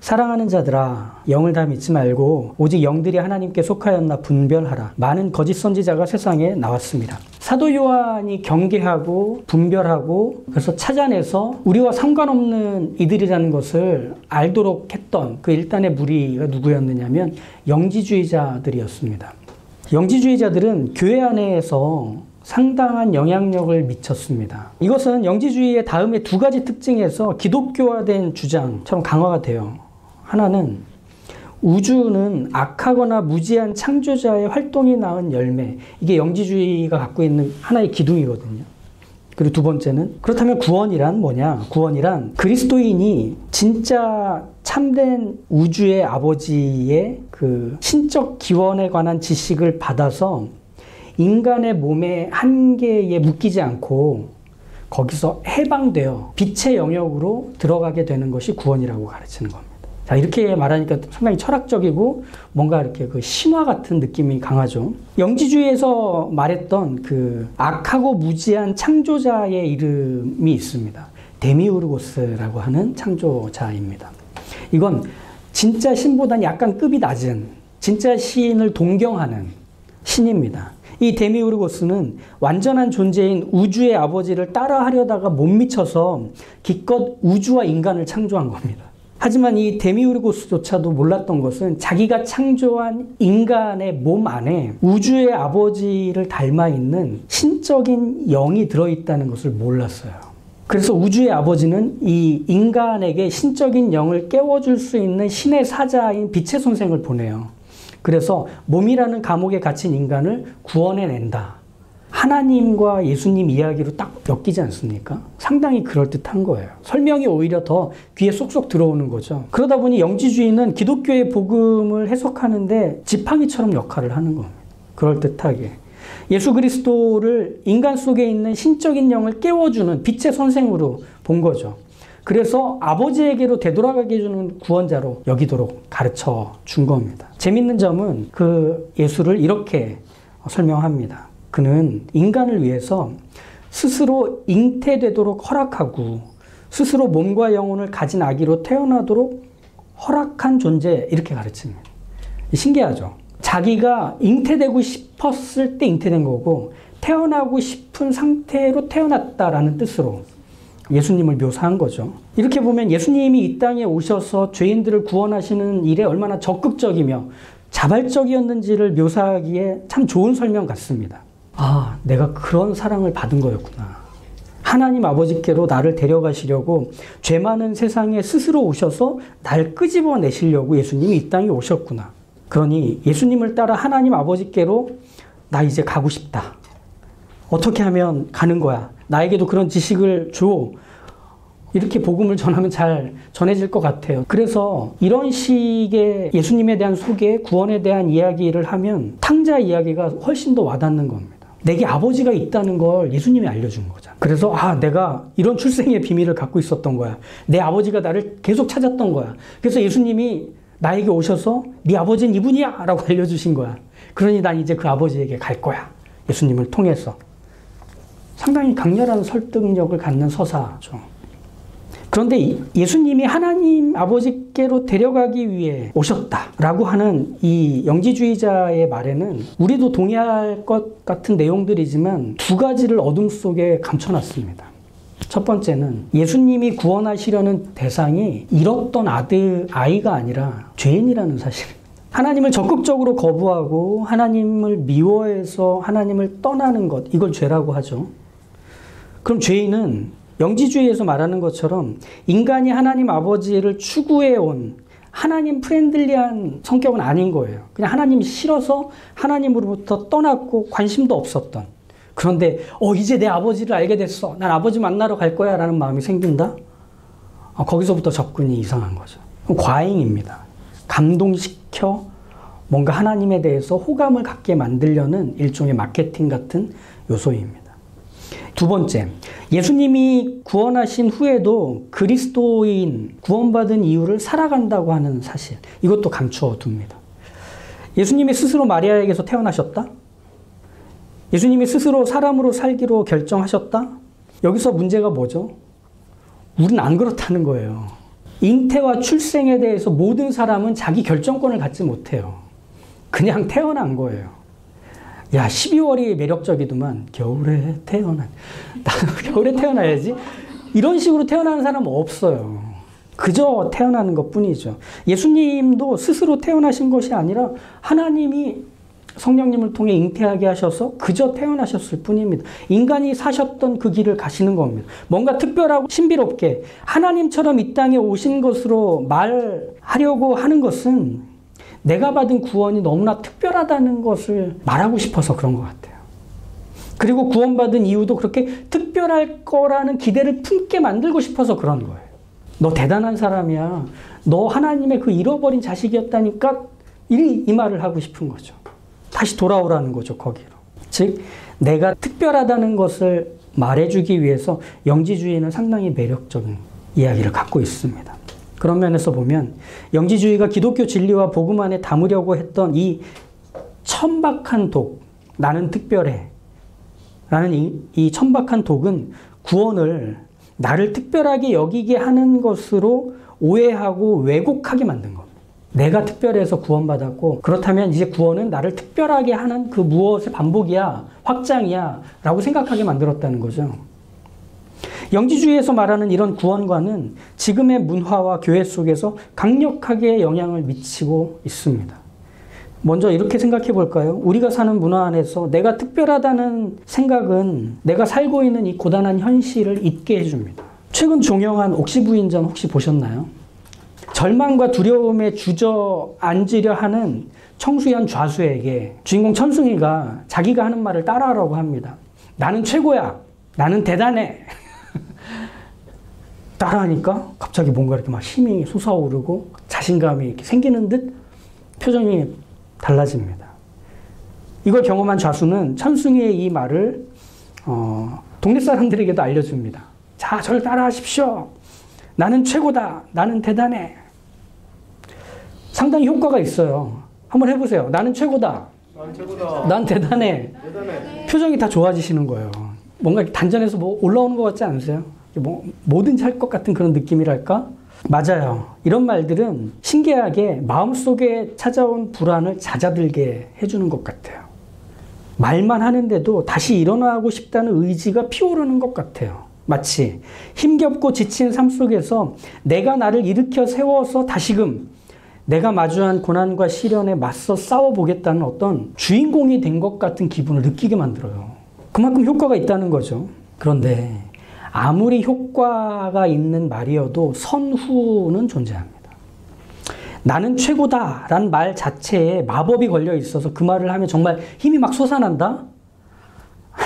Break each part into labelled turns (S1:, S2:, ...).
S1: 사랑하는 자들아, 영을 다 믿지 말고 오직 영들이 하나님께 속하였나 분별하라. 많은 거짓 선지자가 세상에 나왔습니다. 사도 요한이 경계하고 분별하고 그래서 찾아내서 우리와 상관없는 이들이라는 것을 알도록 했던 그 일단의 무리가 누구였느냐면 영지주의자들이었습니다. 영지주의자들은 교회 안에서 상당한 영향력을 미쳤습니다. 이것은 영지주의의 다음에 두 가지 특징에서 기독교화된 주장처럼 강화가 돼요. 하나는 우주는 악하거나 무지한 창조자의 활동이 낳은 열매. 이게 영지주의가 갖고 있는 하나의 기둥이거든요. 그리고 두 번째는 그렇다면 구원이란 뭐냐? 구원이란 그리스도인이 진짜 참된 우주의 아버지의 그 신적 기원에 관한 지식을 받아서 인간의 몸의 한계에 묶이지 않고 거기서 해방되어 빛의 영역으로 들어가게 되는 것이 구원이라고 가르치는 겁니다. 자, 이렇게 말하니까 상당히 철학적이고 뭔가 이렇게 그 신화 같은 느낌이 강하죠. 영지주의에서 말했던 그 악하고 무지한 창조자의 이름이 있습니다. 데미우르고스라고 하는 창조자입니다. 이건 진짜 신보다는 약간 급이 낮은 진짜 신을 동경하는 신입니다. 이 데미우르고스는 완전한 존재인 우주의 아버지를 따라하려다가 못 미쳐서 기껏 우주와 인간을 창조한 겁니다. 하지만 이 데미우르고스조차도 몰랐던 것은 자기가 창조한 인간의 몸 안에 우주의 아버지를 닮아 있는 신적인 영이 들어있다는 것을 몰랐어요. 그래서 우주의 아버지는 이 인간에게 신적인 영을 깨워줄 수 있는 신의 사자인 빛의 선생을 보내요. 그래서 몸이라는 감옥에 갇힌 인간을 구원해낸다. 하나님과 예수님 이야기로 딱 엮이지 않습니까? 상당히 그럴듯한 거예요. 설명이 오히려 더 귀에 쏙쏙 들어오는 거죠. 그러다 보니 영지주의는 기독교의 복음을 해석하는데 지팡이처럼 역할을 하는 겁니다. 그럴듯하게. 예수 그리스도를 인간 속에 있는 신적인 영을 깨워주는 빛의 선생으로 본 거죠. 그래서 아버지에게로 되돌아가게 해주는 구원자로 여기도록 가르쳐 준 겁니다. 재밌는 점은 그 예수를 이렇게 설명합니다. 그는 인간을 위해서 스스로 잉태되도록 허락하고 스스로 몸과 영혼을 가진 아기로 태어나도록 허락한 존재, 이렇게 가르칩니다. 신기하죠? 자기가 잉태되고 싶었을 때 잉태된 거고 태어나고 싶은 상태로 태어났다라는 뜻으로 예수님을 묘사한 거죠. 이렇게 보면 예수님이 이 땅에 오셔서 죄인들을 구원하시는 일에 얼마나 적극적이며 자발적이었는지를 묘사하기에 참 좋은 설명 같습니다. 아, 내가 그런 사랑을 받은 거였구나. 하나님 아버지께로 나를 데려가시려고 죄 많은 세상에 스스로 오셔서 날 끄집어내시려고 예수님이 이 땅에 오셨구나. 그러니 예수님을 따라 하나님 아버지께로 나 이제 가고 싶다. 어떻게 하면 가는 거야? 나에게도 그런 지식을 줘. 이렇게 복음을 전하면 잘 전해질 것 같아요. 그래서 이런 식의 예수님에 대한 소개, 구원에 대한 이야기를 하면 탕자 이야기가 훨씬 더 와닿는 겁니다. 내게 아버지가 있다는 걸 예수님이 알려준 거잖아. 그래서 내가 이런 출생의 비밀을 갖고 있었던 거야. 내 아버지가 나를 계속 찾았던 거야. 그래서 예수님이 나에게 오셔서 네 아버지는 이분이야 라고 알려주신 거야. 그러니 난 이제 그 아버지에게 갈 거야. 예수님을 통해서. 상당히 강렬한 설득력을 갖는 서사죠. 그런데 예수님이 하나님 아버지께로 데려가기 위해 오셨다라고 하는 이 영지주의자의 말에는 우리도 동의할 것 같은 내용들이지만 두 가지를 어둠 속에 감춰놨습니다. 첫 번째는 예수님이 구원하시려는 대상이 잃었던 아이가 아니라 죄인이라는 사실. 하나님을 적극적으로 거부하고 하나님을 미워해서 하나님을 떠나는 것, 이걸 죄라고 하죠. 그럼 죄인은 영지주의에서 말하는 것처럼 인간이 하나님 아버지를 추구해온 하나님 프렌들리한 성격은 아닌 거예요. 그냥 하나님이 싫어서 하나님으로부터 떠났고 관심도 없었던. 그런데 이제 내 아버지를 알게 됐어. 난 아버지 만나러 갈 거야 라는 마음이 생긴다? 거기서부터 접근이 이상한 거죠. 과잉입니다. 감동시켜 뭔가 하나님에 대해서 호감을 갖게 만들려는 일종의 마케팅 같은 요소입니다. 두 번째, 예수님이 구원하신 후에도 그리스도인, 구원받은 이유를 살아간다고 하는 사실. 이것도 감추어 둡니다. 예수님이 스스로 마리아에게서 태어나셨다? 예수님이 스스로 사람으로 살기로 결정하셨다? 여기서 문제가 뭐죠? 우리는 안 그렇다는 거예요. 잉태와 출생에 대해서 모든 사람은 자기 결정권을 갖지 못해요. 그냥 태어난 거예요. 야, 12월이 매력적이더만. 겨울에 태어난. 나도 겨울에 태어나야지. 이런 식으로 태어나는 사람은 없어요. 그저 태어나는 것 뿐이죠. 예수님도 스스로 태어나신 것이 아니라 하나님이 성령님을 통해 잉태하게 하셔서 그저 태어나셨을 뿐입니다. 인간이 사셨던 그 길을 가시는 겁니다. 뭔가 특별하고 신비롭게 하나님처럼 이 땅에 오신 것으로 말하려고 하는 것은 내가 받은 구원이 너무나 특별하다는 것을 말하고 싶어서 그런 것 같아요. 그리고 구원받은 이유도 그렇게 특별할 거라는 기대를 품게 만들고 싶어서 그런 거예요. 너 대단한 사람이야. 너 하나님의 그 잃어버린 자식이었다니까 이 말을 하고 싶은 거죠. 다시 돌아오라는 거죠, 거기로. 즉, 내가 특별하다는 것을 말해주기 위해서 영지주의는 상당히 매력적인 이야기를 갖고 있습니다. 그런 면에서 보면 영지주의가 기독교 진리와 복음 안에 담으려고 했던 이 천박한 독, 나는 특별해 라는 이 천박한 독은 구원을 나를 특별하게 여기게 하는 것으로 오해하고 왜곡하게 만든 겁니다. 내가 특별해서 구원받았고 그렇다면 이제 구원은 나를 특별하게 하는 그 무엇의 반복이야, 확장이야 라고 생각하게 만들었다는 거죠. 영지주의에서 말하는 이런 구원관은 지금의 문화와 교회 속에서 강력하게 영향을 미치고 있습니다. 먼저 이렇게 생각해 볼까요? 우리가 사는 문화 안에서 내가 특별하다는 생각은 내가 살고 있는 이 고단한 현실을 잊게 해줍니다. 최근 종영한 옥시부인전 혹시 보셨나요? 절망과 두려움에 주저앉으려 하는 청소년 좌수에게 주인공 천승이가 자기가 하는 말을 따라하라고 합니다. 나는 최고야. 나는 대단해. 따라하니까 갑자기 뭔가 이렇게 막 힘이 솟아오르고 자신감이 이렇게 생기는 듯 표정이 달라집니다. 이걸 경험한 좌수는 천승이의 이 말을 동네 사람들에게도 알려줍니다. 자, 저를 따라하십시오. 나는 최고다. 나는 대단해. 상당히 효과가 있어요. 한번 해보세요. 나는 최고다.
S2: 난 최고다.
S1: 난 대단해.
S2: 대단해.
S1: 표정이 다 좋아지시는 거예요. 뭔가 단전에서 뭐 올라오는 것 같지 않으세요? 뭐든지 할 것 같은 그런 느낌이랄까? 맞아요. 이런 말들은 신기하게 마음속에 찾아온 불안을 잦아들게 해주는 것 같아요. 말만 하는데도 다시 일어나고 싶다는 의지가 피어오르는 것 같아요. 마치 힘겹고 지친 삶 속에서 내가 나를 일으켜 세워서 다시금 내가 마주한 고난과 시련에 맞서 싸워보겠다는 어떤 주인공이 된 것 같은 기분을 느끼게 만들어요. 그만큼 효과가 있다는 거죠. 그런데 아무리 효과가 있는 말이어도 선후는 존재합니다. 나는 최고다 라는 말 자체에 마법이 걸려 있어서 그 말을 하면 정말 힘이 막 솟아난다?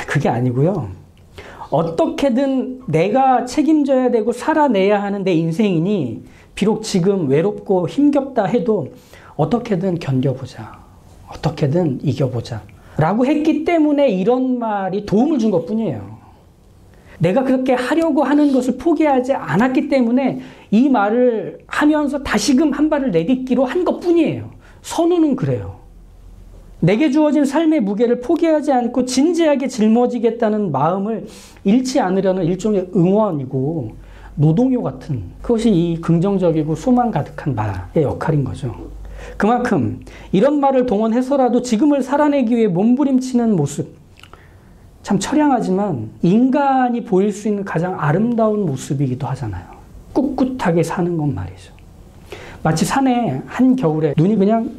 S1: 그게 아니고요. 어떻게든 내가 책임져야 되고 살아내야 하는 내 인생이니 비록 지금 외롭고 힘겹다 해도 어떻게든 견뎌보자. 어떻게든 이겨보자. 라고 했기 때문에 이런 말이 도움을 준 것뿐이에요. 내가 그렇게 하려고 하는 것을 포기하지 않았기 때문에 이 말을 하면서 다시금 한 발을 내딛기로 한 것뿐이에요. 선우는 그래요. 내게 주어진 삶의 무게를 포기하지 않고 진지하게 짊어지겠다는 마음을 잃지 않으려는 일종의 응원이고 노동요 같은 그것이 이 긍정적이고 소망 가득한 말의 역할인 거죠. 그만큼 이런 말을 동원해서라도 지금을 살아내기 위해 몸부림치는 모습 참 처량하지만 인간이 보일 수 있는 가장 아름다운 모습이기도 하잖아요. 꿋꿋하게 사는 건 말이죠. 마치 산에 한겨울에 눈이 그냥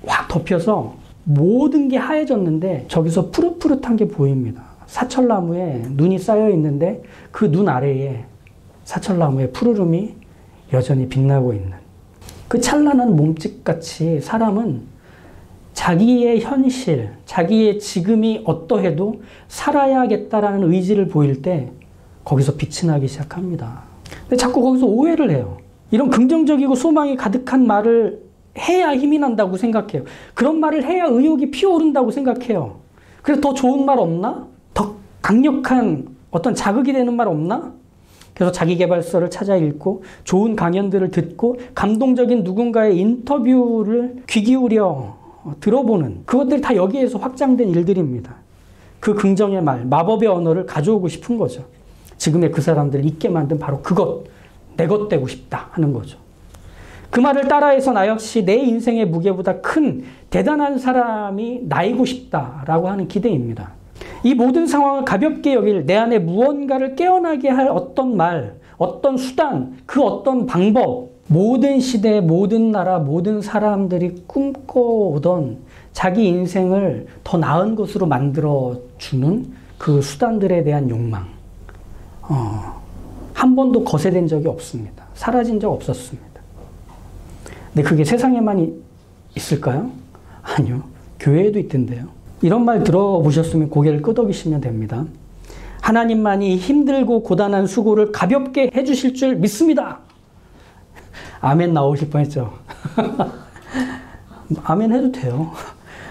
S1: 확 덮여서 모든 게 하얘졌는데 저기서 푸릇푸릇한 게 보입니다. 사철나무에 눈이 쌓여 있는데 그 눈 아래에 사철나무의 푸르름이 여전히 빛나고 있는 그 찬란한 몸짓같이 사람은 자기의 현실, 자기의 지금이 어떠해도 살아야겠다라는 의지를 보일 때 거기서 빛이 나기 시작합니다. 근데 자꾸 거기서 오해를 해요. 이런 긍정적이고 소망이 가득한 말을 해야 힘이 난다고 생각해요. 그런 말을 해야 의욕이 피어오른다고 생각해요. 그래서 더 좋은 말 없나? 더 강력한 어떤 자극이 되는 말 없나? 그래서 자기계발서를 찾아 읽고 좋은 강연들을 듣고 감동적인 누군가의 인터뷰를 귀 기울여 들어보는 그것들이 다 여기에서 확장된 일들입니다. 그 긍정의 말, 마법의 언어를 가져오고 싶은 거죠. 지금의 그 사람들을 잊게 만든 바로 그것, 내 것 되고 싶다 하는 거죠. 그 말을 따라해서 나 역시 내 인생의 무게보다 큰 대단한 사람이 나이고 싶다라고 하는 기대입니다. 이 모든 상황을 가볍게 여길 내 안에 무언가를 깨어나게 할 어떤 말, 어떤 수단, 그 어떤 방법, 모든 시대, 모든 나라, 모든 사람들이 꿈꿔오던 자기 인생을 더 나은 것으로 만들어주는 그 수단들에 대한 욕망. 한 번도 거세된 적이 없습니다. 사라진 적 없었습니다. 근데 그게 세상에만 있을까요? 아니요. 교회에도 있던데요. 이런 말 들어보셨으면 고개를 끄덕이시면 됩니다. 하나님만이 힘들고 고단한 수고를 가볍게 해주실 줄 믿습니다. 아멘 나오실 뻔했죠. 아멘 해도 돼요.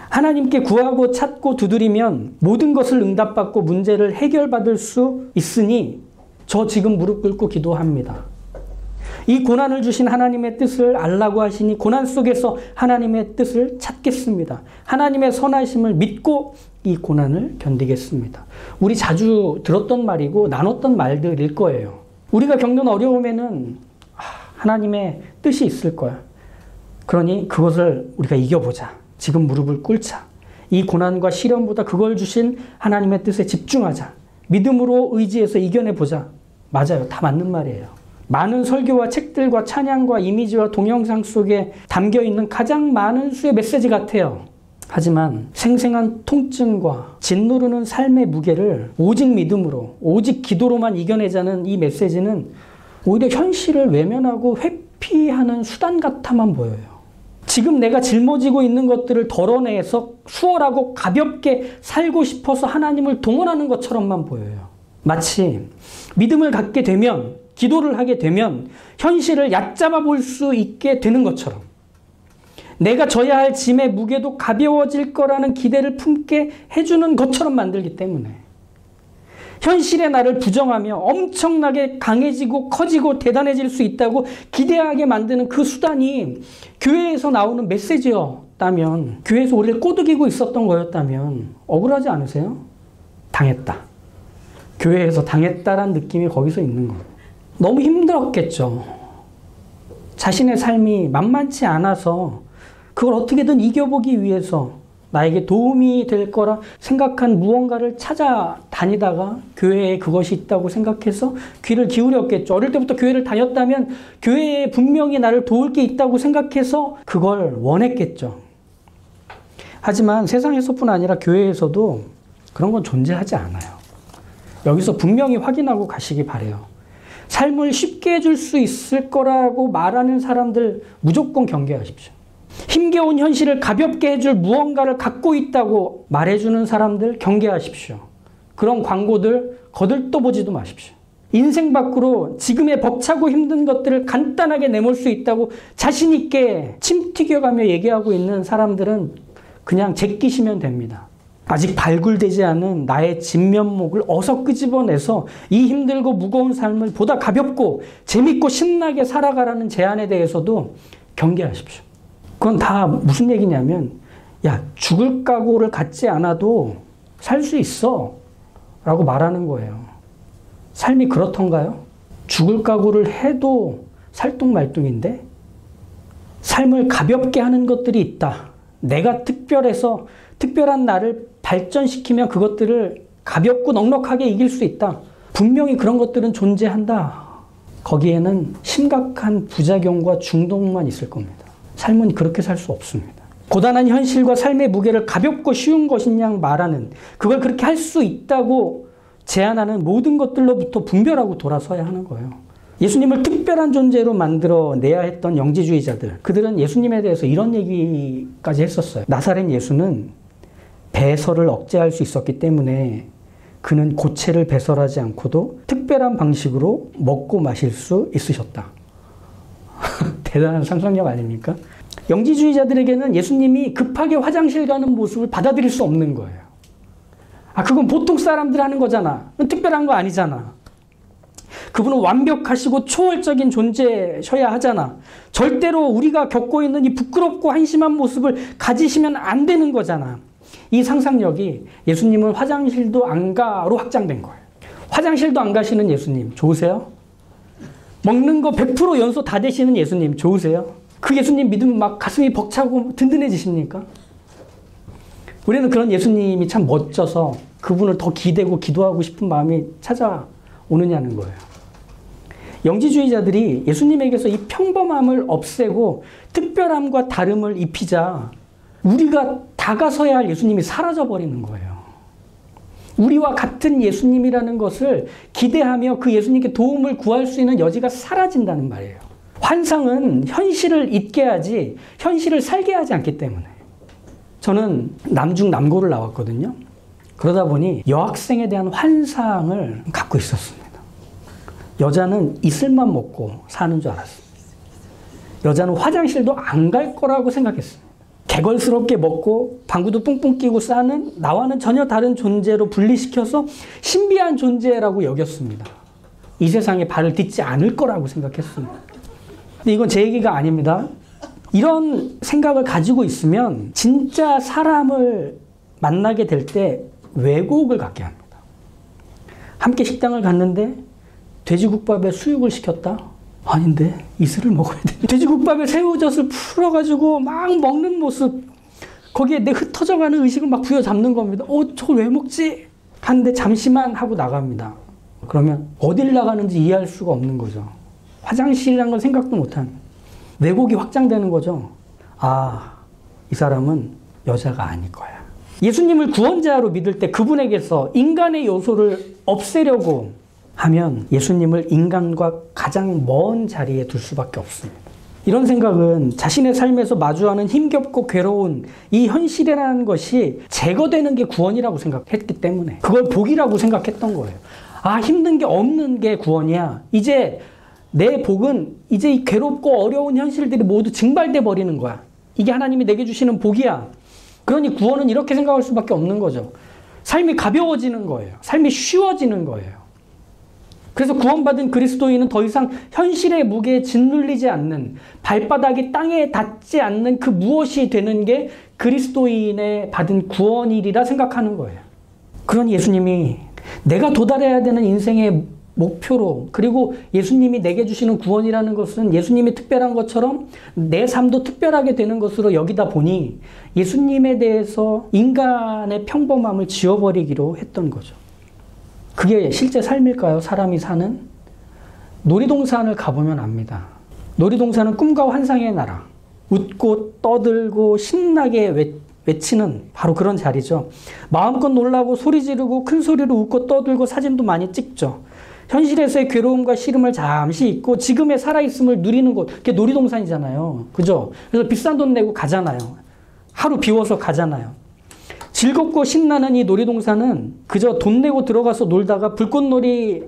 S1: 하나님께 구하고 찾고 두드리면 모든 것을 응답받고 문제를 해결받을 수 있으니 저 지금 무릎 꿇고 기도합니다. 이 고난을 주신 하나님의 뜻을 알라고 하시니 고난 속에서 하나님의 뜻을 찾겠습니다. 하나님의 선하심을 믿고 이 고난을 견디겠습니다. 우리 자주 들었던 말이고 나눴던 말들일 거예요. 우리가 겪는 어려움에는 하나님의 뜻이 있을 거야. 그러니 그것을 우리가 이겨보자. 지금 무릎을 꿇자. 이 고난과 시련보다 그걸 주신 하나님의 뜻에 집중하자. 믿음으로 의지해서 이겨내보자. 맞아요. 다 맞는 말이에요. 많은 설교와 책들과 찬양과 이미지와 동영상 속에 담겨있는 가장 많은 수의 메시지 같아요. 하지만 생생한 통증과 짓누르는 삶의 무게를 오직 믿음으로, 오직 기도로만 이겨내자는 이 메시지는 오히려 현실을 외면하고 회피하는 수단 같아만 보여요. 지금 내가 짊어지고 있는 것들을 덜어내서 수월하고 가볍게 살고 싶어서 하나님을 동원하는 것처럼만 보여요. 마치 믿음을 갖게 되면, 기도를 하게 되면 현실을 얕잡아 볼 수 있게 되는 것처럼 내가 져야 할 짐의 무게도 가벼워질 거라는 기대를 품게 해주는 것처럼 만들기 때문에 현실의 나를 부정하며 엄청나게 강해지고 커지고 대단해질 수 있다고 기대하게 만드는 그 수단이 교회에서 나오는 메시지였다면, 교회에서 우리를 꼬드기고 있었던 거였다면 억울하지 않으세요? 당했다. 교회에서 당했다라는 느낌이 거기서 있는 거예요. 너무 힘들었겠죠. 자신의 삶이 만만치 않아서 그걸 어떻게든 이겨보기 위해서 나에게 도움이 될 거라 생각한 무언가를 찾아다니다가 교회에 그것이 있다고 생각해서 귀를 기울였겠죠. 어릴 때부터 교회를 다녔다면 교회에 분명히 나를 도울 게 있다고 생각해서 그걸 원했겠죠. 하지만 세상에서뿐 아니라 교회에서도 그런 건 존재하지 않아요. 여기서 분명히 확인하고 가시기 바라요. 삶을 쉽게 해줄 수 있을 거라고 말하는 사람들 무조건 경계하십시오. 힘겨운 현실을 가볍게 해줄 무언가를 갖고 있다고 말해주는 사람들 경계하십시오. 그런 광고들 거들떠보지도 마십시오. 인생 밖으로 지금의 벅차고 힘든 것들을 간단하게 내몰 수 있다고 자신 있게 침 튀겨가며 얘기하고 있는 사람들은 그냥 제끼시면 됩니다. 아직 발굴되지 않은 나의 진면목을 어서 끄집어내서 이 힘들고 무거운 삶을 보다 가볍고 재밌고 신나게 살아가라는 제안에 대해서도 경계하십시오. 그건 다 무슨 얘기냐면, 야, 죽을 각오를 갖지 않아도 살 수 있어 라고 말하는 거예요. 삶이 그렇던가요? 죽을 각오를 해도 살뚱말뚱인데 삶을 가볍게 하는 것들이 있다. 내가 특별해서 특별한 나를 발전시키면 그것들을 가볍고 넉넉하게 이길 수 있다. 분명히 그런 것들은 존재한다. 거기에는 심각한 부작용과 중독만 있을 겁니다. 삶은 그렇게 살 수 없습니다. 고단한 현실과 삶의 무게를 가볍고 쉬운 것이냐 말하는, 그걸 그렇게 할 수 있다고 제안하는 모든 것들로부터 분별하고 돌아서야 하는 거예요. 예수님을 특별한 존재로 만들어내야 했던 영지주의자들, 그들은 예수님에 대해서 이런 얘기까지 했었어요. 나사렛 예수는 배설을 억제할 수 있었기 때문에 그는 고체를 배설하지 않고도 특별한 방식으로 먹고 마실 수 있으셨다. 대단한 상상력 아닙니까? 영지주의자들에게는 예수님이 급하게 화장실 가는 모습을 받아들일 수 없는 거예요. 아, 그건 보통 사람들 하는 거잖아. 특별한 거 아니잖아. 그분은 완벽하시고 초월적인 존재셔야 하잖아. 절대로 우리가 겪고 있는 이 부끄럽고 한심한 모습을 가지시면 안 되는 거잖아. 이 상상력이 예수님은 화장실도 안 가로 확장된 거예요. 화장실도 안 가시는 예수님 좋으세요? 먹는 거 100% 연소 다 되시는 예수님 좋으세요? 그 예수님 믿으면 막 가슴이 벅차고 든든해지십니까? 우리는 그런 예수님이 참 멋져서 그분을 더 기대고 기도하고 싶은 마음이 찾아오느냐는 거예요. 영지주의자들이 예수님에게서 이 평범함을 없애고 특별함과 다름을 입히자 우리가 다가서야 할 예수님이 사라져버리는 거예요. 우리와 같은 예수님이라는 것을 기대하며 그 예수님께 도움을 구할 수 있는 여지가 사라진다는 말이에요. 환상은 현실을 잊게 하지 현실을 살게 하지 않기 때문에. 저는 남중남고를 나왔거든요. 그러다 보니 여학생에 대한 환상을 갖고 있었습니다. 여자는 이슬만 먹고 사는 줄 알았습니다. 여자는 화장실도 안 갈 거라고 생각했습니다. 개걸스럽게 먹고 방구도 뿡뿡 끼고 싸는 나와는 전혀 다른 존재로 분리시켜서 신비한 존재라고 여겼습니다. 이 세상에 발을 딛지 않을 거라고 생각했습니다. 근데 이건 제 얘기가 아닙니다. 이런 생각을 가지고 있으면 진짜 사람을 만나게 될 때 왜곡을 갖게 합니다. 함께 식당을 갔는데 돼지국밥에 수육을 시켰다? 아닌데 이슬을 먹어야 돼. 돼지국밥에 새우젓을 풀어가지고 막 먹는 모습, 거기에 내 흩어져가는 의식을 막 부여잡는 겁니다. 저걸 왜 먹지? 하는데 잠시만 하고 나갑니다. 그러면 어딜 나가는지 이해할 수가 없는 거죠. 화장실이라는 건 생각도 못한 왜곡이 확장되는 거죠. 이 사람은 여자가 아닐 거야. 예수님을 구원자로 믿을 때 그분에게서 인간의 요소를 없애려고 하면 예수님을 인간과 가장 먼 자리에 둘 수밖에 없습니다. 이런 생각은 자신의 삶에서 마주하는 힘겹고 괴로운 이 현실이라는 것이 제거되는 게 구원이라고 생각했기 때문에 그걸 복이라고 생각했던 거예요. 힘든 게 없는 게 구원이야. 이제 내 복은 이제 이 괴롭고 어려운 현실들이 모두 증발돼 버리는 거야. 이게 하나님이 내게 주시는 복이야. 그러니 구원은 이렇게 생각할 수밖에 없는 거죠. 삶이 가벼워지는 거예요. 삶이 쉬워지는 거예요. 그래서 구원받은 그리스도인은 더 이상 현실의 무게에 짓눌리지 않는, 발바닥이 땅에 닿지 않는 그 무엇이 되는 게 그리스도인의 받은 구원이리라 생각하는 거예요. 그러니 예수님이 내가 도달해야 되는 인생의 목표로, 그리고 예수님이 내게 주시는 구원이라는 것은 예수님이 특별한 것처럼 내 삶도 특별하게 되는 것으로 여기다 보니 예수님에 대해서 인간의 평범함을 지워버리기로 했던 거죠. 그게 실제 삶일까요? 사람이 사는? 놀이동산을 가보면 압니다. 놀이동산은 꿈과 환상의 나라. 웃고 떠들고 신나게 외치는 바로 그런 자리죠. 마음껏 놀라고 소리 지르고 큰 소리로 웃고 떠들고 사진도 많이 찍죠. 현실에서의 괴로움과 시름을 잠시 잊고 지금의 살아있음을 누리는 곳. 그게 놀이동산이잖아요. 그죠? 그래서 비싼 돈 내고 가잖아요. 하루 비워서 가잖아요. 즐겁고 신나는 이 놀이동산은 그저 돈 내고 들어가서 놀다가 불꽃놀이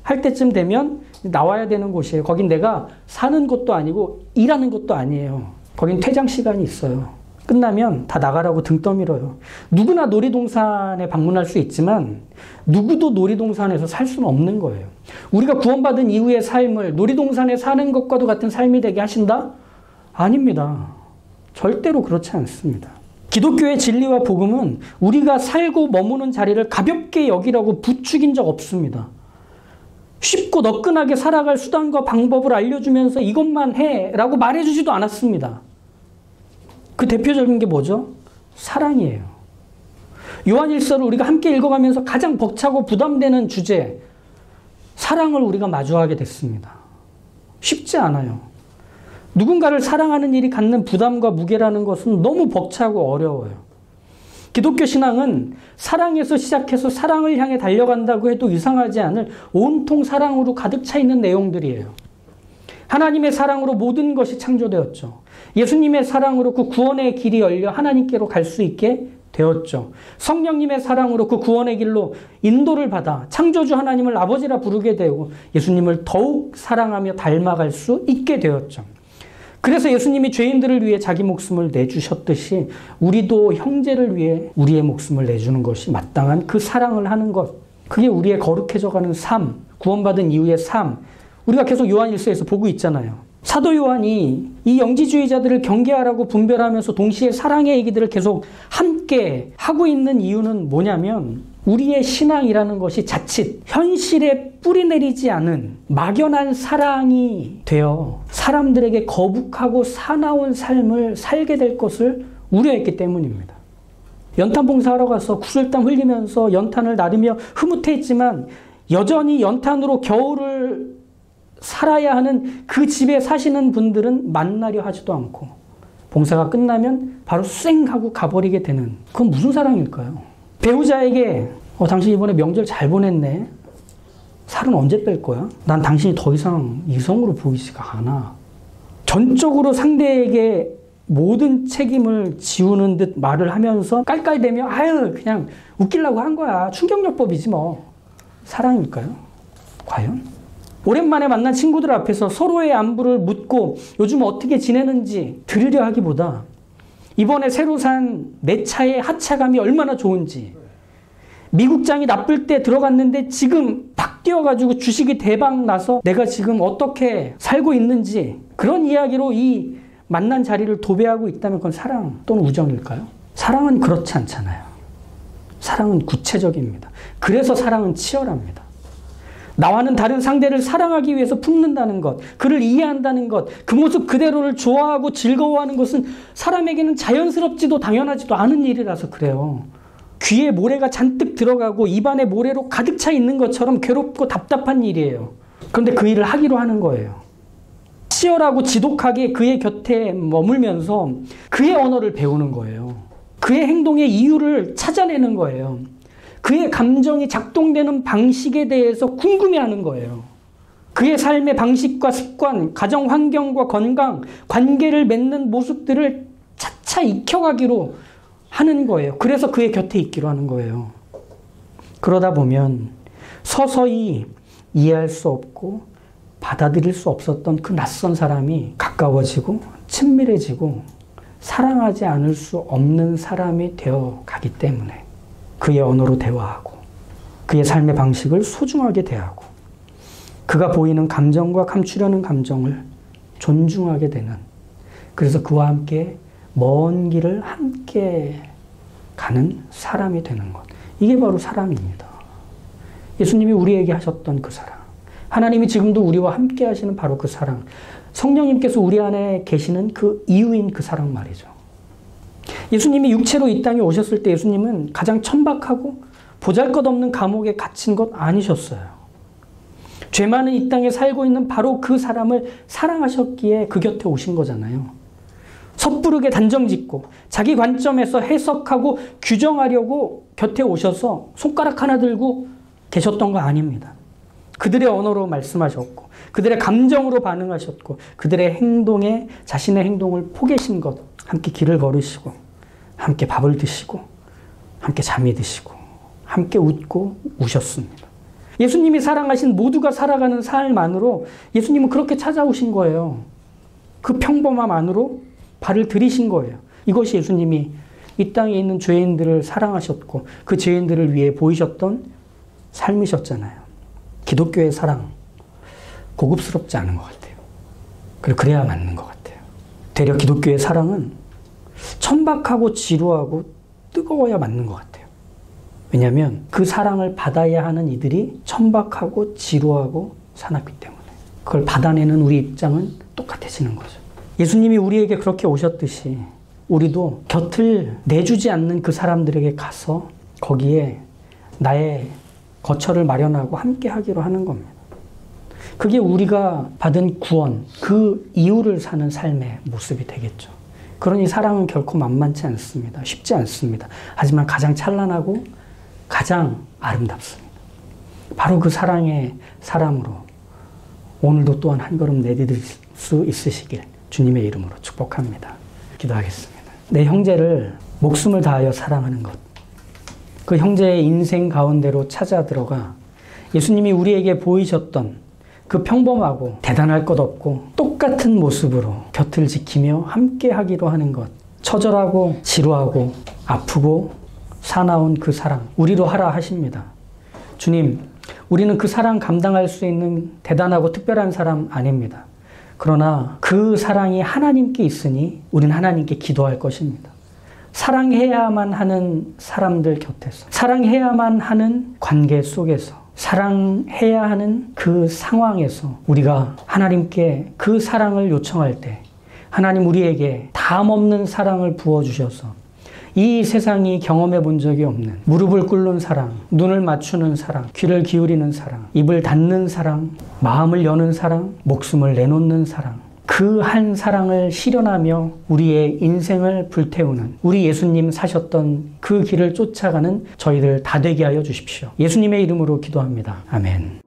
S1: 할 때쯤 되면 나와야 되는 곳이에요. 거긴 내가 사는 곳도 아니고 일하는 곳도 아니에요. 거긴 퇴장 시간이 있어요. 끝나면 다 나가라고 등 떠밀어요. 누구나 놀이동산에 방문할 수 있지만 누구도 놀이동산에서 살 수는 없는 거예요. 우리가 구원받은 이후의 삶을 놀이동산에 사는 것과도 같은 삶이 되게 하신다? 아닙니다. 절대로 그렇지 않습니다. 기독교의 진리와 복음은 우리가 살고 머무는 자리를 가볍게 여기라고 부추긴 적 없습니다. 쉽고 너끈하게 살아갈 수단과 방법을 알려주면서 이것만 해라고 말해주지도 않았습니다. 그 대표적인 게 뭐죠? 사랑이에요. 요한일서를 우리가 함께 읽어가면서 가장 벅차고 부담되는 주제, 사랑을 우리가 마주하게 됐습니다. 쉽지 않아요. 누군가를 사랑하는 일이 갖는 부담과 무게라는 것은 너무 벅차고 어려워요. 기독교 신앙은 사랑에서 시작해서 사랑을 향해 달려간다고 해도 이상하지 않을 온통 사랑으로 가득 차 있는 내용들이에요. 하나님의 사랑으로 모든 것이 창조되었죠. 예수님의 사랑으로 그 구원의 길이 열려 하나님께로 갈 수 있게 되었죠. 성령님의 사랑으로 그 구원의 길로 인도를 받아 창조주 하나님을 아버지라 부르게 되고 예수님을 더욱 사랑하며 닮아갈 수 있게 되었죠. 그래서 예수님이 죄인들을 위해 자기 목숨을 내주셨듯이 우리도 형제를 위해 우리의 목숨을 내주는 것이 마땅한 그 사랑을 하는 것. 그게 우리의 거룩해져가는 삶, 구원받은 이후의 삶. 우리가 계속 요한일서에서 보고 있잖아요. 사도 요한이 이 영지주의자들을 경계하라고 분별하면서 동시에 사랑의 얘기들을 계속 함께 하고 있는 이유는 뭐냐면 우리의 신앙이라는 것이 자칫 현실에 뿌리내리지 않은 막연한 사랑이 되어 사람들에게 거북하고 사나운 삶을 살게 될 것을 우려했기 때문입니다. 연탄 봉사하러 가서 구슬땀 흘리면서 연탄을 나르며 흐뭇해했지만 여전히 연탄으로 겨울을 살아야 하는 그 집에 사시는 분들은 만나려 하지도 않고 봉사가 끝나면 바로 쌩 하고 가버리게 되는, 그건 무슨 사랑일까요? 배우자에게 당신 이번에 명절 잘 보냈네. 살은 언제 뺄 거야? 난 당신이 더 이상 이성으로 보이지가 않아. 전적으로 상대에게 모든 책임을 지우는 듯 말을 하면서 깔깔대며 아유 그냥 웃기려고 한 거야. 충격요법이지 뭐. 사랑일까요? 과연? 오랜만에 만난 친구들 앞에서 서로의 안부를 묻고 요즘 어떻게 지내는지 들으려 하기보다 이번에 새로 산 내 차의 하차감이 얼마나 좋은지, 미국장이 나쁠 때 들어갔는데 지금 팍 뛰어가지고 주식이 대박 나서 내가 지금 어떻게 살고 있는지, 그런 이야기로 이 만난 자리를 도배하고 있다면 그건 사랑 또는 우정일까요? 사랑은 그렇지 않잖아요. 사랑은 구체적입니다. 그래서 사랑은 치열합니다. 나와는 다른 상대를 사랑하기 위해서 품는다는 것, 그를 이해한다는 것, 그 모습 그대로를 좋아하고 즐거워하는 것은 사람에게는 자연스럽지도 당연하지도 않은 일이라서 그래요. 귀에 모래가 잔뜩 들어가고 입안에 모래로 가득 차 있는 것처럼 괴롭고 답답한 일이에요. 그런데 그 일을 하기로 하는 거예요. 치열하고 지독하게 그의 곁에 머물면서 그의 언어를 배우는 거예요. 그의 행동의 이유를 찾아내는 거예요. 그의 감정이 작동되는 방식에 대해서 궁금해하는 거예요. 그의 삶의 방식과 습관, 가정 환경과 건강, 관계를 맺는 모습들을 차차 익혀가기로 하는 거예요. 그래서 그의 곁에 있기로 하는 거예요. 그러다 보면 서서히 이해할 수 없고 받아들일 수 없었던 그 낯선 사람이 가까워지고 친밀해지고 사랑하지 않을 수 없는 사람이 되어 가기 때문에 그의 언어로 대화하고 그의 삶의 방식을 소중하게 대하고 그가 보이는 감정과 감추려는 감정을 존중하게 되는, 그래서 그와 함께 먼 길을 함께 가는 사람이 되는 것. 이게 바로 사랑입니다. 예수님이 우리에게 하셨던 그 사랑. 하나님이 지금도 우리와 함께 하시는 바로 그 사랑. 성령님께서 우리 안에 계시는 그 이유인 그 사랑 말이죠. 예수님이 육체로 이 땅에 오셨을 때 예수님은 가장 천박하고 보잘것없는 감옥에 갇힌 것 아니셨어요. 죄 많은 이 땅에 살고 있는 바로 그 사람을 사랑하셨기에 그 곁에 오신 거잖아요. 섣부르게 단정짓고 자기 관점에서 해석하고 규정하려고 곁에 오셔서 손가락 하나 들고 계셨던 거 아닙니다. 그들의 언어로 말씀하셨고 그들의 감정으로 반응하셨고 그들의 행동에 자신의 행동을 포개신 것, 함께 길을 걸으시고 함께 밥을 드시고 함께 잠이 드시고 함께 웃고 우셨습니다. 예수님이 사랑하신 모두가 살아가는 삶 안으로 예수님은 그렇게 찾아오신 거예요. 그 평범함 안으로 발을 들이신 거예요. 이것이 예수님이 이 땅에 있는 죄인들을 사랑하셨고 그 죄인들을 위해 보이셨던 삶이셨잖아요. 기독교의 사랑, 고급스럽지 않은 것 같아요. 그리고 그래야 맞는 것 같아요. 되려 기독교의 사랑은 천박하고 지루하고 뜨거워야 맞는 것 같아요. 왜냐하면 그 사랑을 받아야 하는 이들이 천박하고 지루하고 사납기 때문에 그걸 받아내는 우리 입장은 똑같아지는 거죠. 예수님이 우리에게 그렇게 오셨듯이 우리도 곁을 내주지 않는 그 사람들에게 가서 거기에 나의 거처를 마련하고 함께 하기로 하는 겁니다. 그게 우리가 받은 구원, 그 이유를 사는 삶의 모습이 되겠죠. 그러니 사랑은 결코 만만치 않습니다. 쉽지 않습니다. 하지만 가장 찬란하고 가장 아름답습니다. 바로 그 사랑의 사람으로 오늘도 또한 한 걸음 내디딜 수 있으시길 주님의 이름으로 축복합니다. 기도하겠습니다. 내 형제를 목숨을 다하여 사랑하는 것, 그 형제의 인생 가운데로 찾아 들어가 예수님이 우리에게 보이셨던 그 평범하고 대단할 것 없고 똑같은 모습으로 곁을 지키며 함께 하기로 하는 것, 처절하고 지루하고 아프고 사나운 그 사랑 우리로 하라 하십니다. 주님, 우리는 그 사랑 감당할 수 있는 대단하고 특별한 사람 아닙니다. 그러나 그 사랑이 하나님께 있으니 우리는 하나님께 기도할 것입니다. 사랑해야만 하는 사람들 곁에서, 사랑해야만 하는 관계 속에서, 사랑해야 하는 그 상황에서 우리가 하나님께 그 사랑을 요청할 때 하나님 우리에게 담없는 사랑을 부어주셔서 이 세상이 경험해 본 적이 없는 무릎을 꿇는 사랑, 눈을 맞추는 사랑, 귀를 기울이는 사랑, 입을 닫는 사랑, 마음을 여는 사랑, 목숨을 내놓는 사랑, 그 한 사랑을 실현하며 우리의 인생을 불태우는 우리 예수님 사셨던 그 길을 쫓아가는 저희들 다 되게 하여 주십시오. 예수님의 이름으로 기도합니다. 아멘.